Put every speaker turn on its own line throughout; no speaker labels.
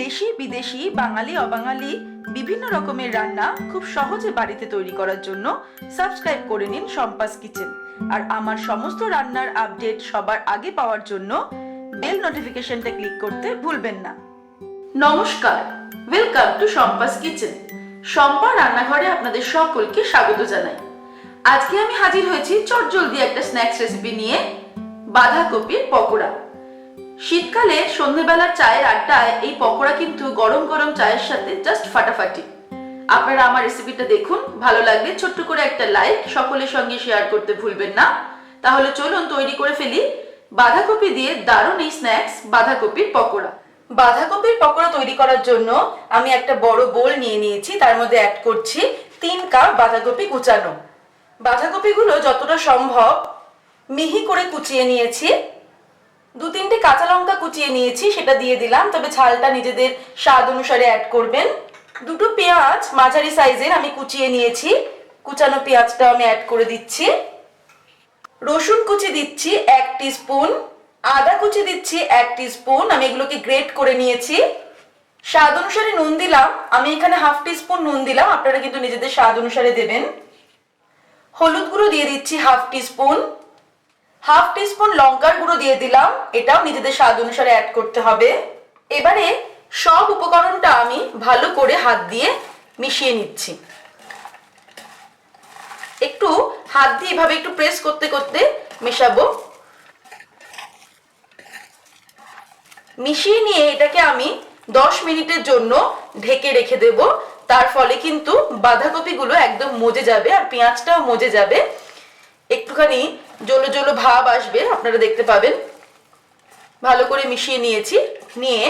দেশি বিদেশি বাঙালি অবাঙালি বিভিন্ন রকমের রান্না খুব সহজে বাড়িতে তৈরি করার জন্য সাবস্ক্রাইব করে নিন সম্পাস কিচেন। আর আমার সমস্ত রান্নার আপডেট সবার আগে পাওয়ার জন্য বেল নোটিফিকেশনটা ক্লিক করতে ভুলবেন না। নমস্কার, ওয়েলকাম টু সম্পাস কিচেন। সম্পা রান্নাঘরে আপনাদের সকলকে স্বাগত জানাই। আজকে আমি হাজির হয়েছি চটজলদি একটা স্ন্যাক্স রেসিপি নিয়ে, বাঁধাকপির পকোড়া। শীতকালে সন্ধ্যেবেলার চায়ের আড্ডায় এই পকোড়া কিন্তু গরম গরম চায়ের সাথে জাস্ট ফাটাফাটি। আপনারা আমার রেসিপিটা দেখুন, ভালো লাগলে ছোট্ট করে একটা লাইক সকলের সঙ্গে শেয়ার করতে ভুলবেন না। তাহলে চলুন তৈরি করে ফেলি বাঁধাকপি দিয়ে দারুণ এই স্ন্যাক্স বাঁধাকপির পকোড়া। বাঁধাকপির পকোড়া তৈরি করার জন্য আমি একটা বড় বোল নিয়ে নিয়েছি, তার মধ্যে অ্যাড করছি 3 কাপ বাঁধাকপি কুচানো। বাঁধাকপিগুলো যতটা সম্ভব মিহি করে কুচিয়ে নিয়েছি। 2-3টে কাঁচা লঙ্কা কুচিয়ে নিয়েছি, সেটা দিয়ে দিলাম, তবে ঝালটা নিজেদের স্বাদ অনুসারে অ্যাড করবেন। 2টো পেঁয়াজ মাঝারি সাইজের আমি কুচিয়ে নিয়েছি, কুচানো পেঁয়াজটা আমি অ্যাড করে দিচ্ছি। রসুন কুচি দিচ্ছি 1 টিস্পুন, আদা কুচি দিচ্ছি 1 টিস্পুন, আমি এগুলোকে গ্রেট করে নিয়েছি। স্বাদ অনুসারে নুন দিলাম, আমি এখানে 1/2 টিস্পুন নুন দিলাম, আপনারা কিন্তু নিজেদের স্বাদ অনুসারে দেবেন। হলুদ গুঁড়ো দিয়ে দিচ্ছি 1/2 টিস্পুন, 1/2 টিস্পুন লঙ্কার গুঁড়ো দিয়ে দিলাম, এটাও নিজেদের স্বাদ অনুসারে অ্যাড করতে হবে। এবারে সব উপকরণটা আমি ভালো করে হাত দিয়ে মিশিয়ে নিচ্ছি। একটু হাত দিয়ে এভাবে একটু প্রেস করতে করতে মেশাবো। মিশিয়ে নিয়ে এটাকে আমি 10 মিনিটের জন্য ঢেকে রেখে দেব। তার ফলে কিন্তু বাঁধাকপিগুলো একদম মজে যাবে আর পেঁয়াজটাও মজে যাবে, একটুখানি জলো জলো ভাব আসবে, আপনারা দেখতে পাবেন। ভালো করে মিশিয়ে নিয়েছি, নিয়ে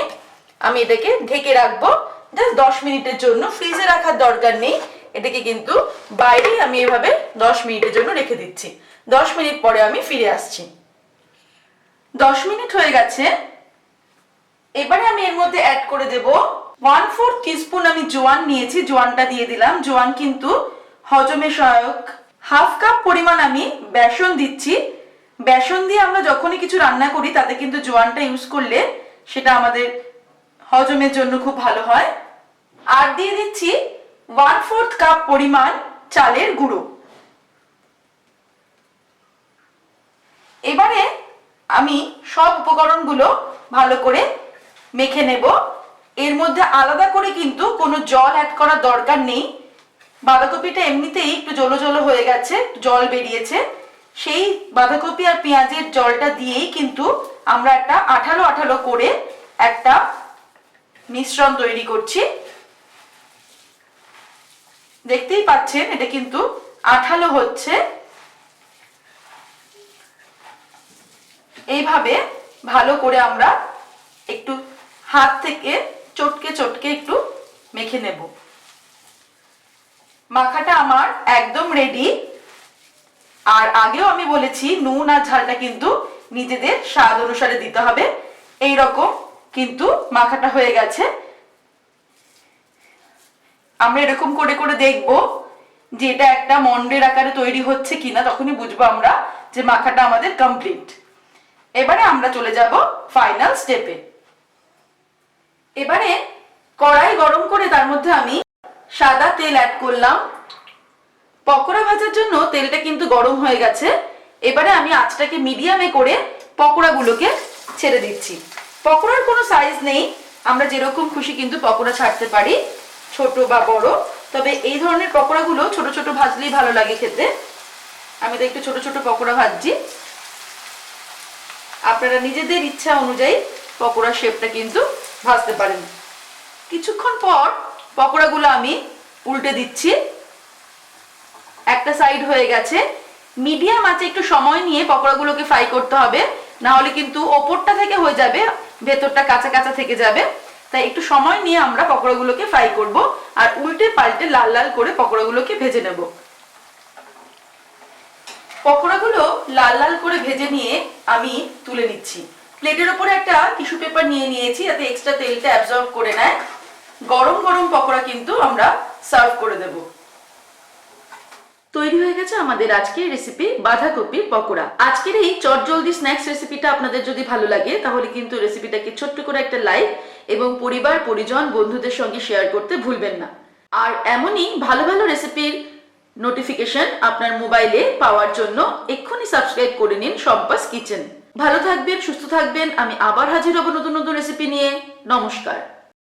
আমি এটাকে ঢেকে রাখবো জাস্ট 10 মিনিটের জন্য। ফ্রিজে রাখার দরকার নেই, এটাকে কিন্তু বাইরে আমি এভাবে 10 মিনিটের জন্য রেখে দিচ্ছি। 10 মিনিট পরে আমি ফিরে আসছি। 10 মিনিট হয়ে গেছে। এবারে আমি এর মধ্যে অ্যাড করে দেব 1/4 টিস্পুন আমি জোয়ান নিয়েছি, জোয়ানটা দিয়ে দিলাম। জোয়ান কিন্তু হজমে সহায়ক। 1/2 কাপ পরিমাণ আমি বেসন দিচ্ছি। বেসন দিয়ে আমরা যখনই কিছু রান্না করি তাতে কিন্তু জোয়ানটা ইউজ করলে সেটা আমাদের হজমের জন্য খুব ভালো হয়। আর দিয়ে দিচ্ছি 1/4 কাপ পরিমাণ চালের গুঁড়ো। এবারে আমি সব উপকরণগুলো ভালো করে মেখে নেব। এর মধ্যে আলাদা করে কিন্তু কোনো জল অ্যাড করার দরকার নেই। বাঁধাকপিটা এমনিতেই একটু জলো জলো হয়ে গেছে, জল বেরিয়েছে, সেই বাঁধাকপি আর পেঁয়াজের জলটা দিয়েই কিন্তু আমরা একটা আঠালো আঠালো করে একটা মিশ্রণ তৈরি করছি। দেখতেই পাচ্ছেন এটা কিন্তু আঠালো হচ্ছে। এইভাবে ভালো করে আমরা একটু হাত থেকে চটকে চটকে একটু মেখে নেব। মাখাটা আমার একদম রেডি। আর আগেও আমি বলেছি নুন আর ঝালটা কিন্তু নিজেদের স্বাদ অনুসারে দিতে হবে। এই রকম কিন্তু মাখাটা হয়ে গেছে। আমরা এরকম করে করে দেখবো যে এটা একটা মন্ডের আকারে তৈরি হচ্ছে কিনা, তখনই বুঝবো আমরা যে মাখাটা আমাদের কমপ্লিট। এবারে আমরা চলে যাব ফাইনাল স্টেপে। এবারে কড়াই গরম করে তার মধ্যে আমি সাদা তেল অ্যাড করলাম। পকোড়া ভাজার জন্য তেলটা কিন্তু গরম হয়ে গেছে। এবারে আমি আঁচটাকে মিডিয়ামে করে পকোড়াগুলোকে ছেড়ে দিচ্ছি। পকোড়ার কোনো সাইজ নেই, আমরা যেরকম খুশি কিন্তু পকোড়া ছাড়তে পারি, ছোট বা বড়। তবে এই ধরনের পকোড়াগুলো ছোট ছোট ভাজলেই ভালো লাগে খেতে। আমি তো একটু ছোট ছোট পকোড়া ভাজছি। আপনারা নিজেদের ইচ্ছা অনুযায়ী পকোড়ার শেপটা কিন্তু ভাজতে পারেন। কিছুক্ষণ পর পকোড়াগুলো আমি উল্টে দিচ্ছি। একটা সাইড হয়ে গেছে। মিডিয়াম আঁচে একটু সময় নিয়ে পকোড়াগুলোকে ফ্রাই করতে হবে, না হলে কিন্তু ওপরটা থেকে হয়ে যাবে, ভেতরটা কাঁচা কাঁচা থেকে যাবে। তাই একটু সময় নিয়ে আমরা পকোড়াগুলোকে ফ্রাই করব আর উল্টে পাল্টে লাল লাল করে পকোড়াগুলোকে ভেজে নেব। পকোড়াগুলো লাল লাল করে ভেজে নিয়ে আমি তুলে নিচ্ছি। প্লেটের উপরে একটা টিস্যু পেপার নিয়ে নিয়েছি যাতে এক্সট্রা তেলটা অ্যাবজর্ব করে নেয়। গরম গরম পকোড়া কিন্তু আমরা সার্ভ করে দেব। তৈরি হয়ে গেছে আমাদের আজকের রেসিপি বাঁধাকপির পকোড়া। আজকের এই চটজলদি স্ন্যাক্স রেসিপিটা আপনাদের যদি ভালো লাগে তাহলে কিন্তু রেসিপিটাকে ছোট্ট করে একটা লাইক এবং পরিবার পরিজন বন্ধুদের সঙ্গে শেয়ার করতে ভুলবেন না। আর এমনই ভালো ভালো রেসিপির নোটিফিকেশন আপনার মোবাইলে পাওয়ার জন্য এক্ষুনি সাবস্ক্রাইব করে নিন সম্পাস কিচেন। ভালো থাকবেন, সুস্থ থাকবেন। আমি আবার হাজির হব নতুন নতুন রেসিপি নিয়ে। নমস্কার।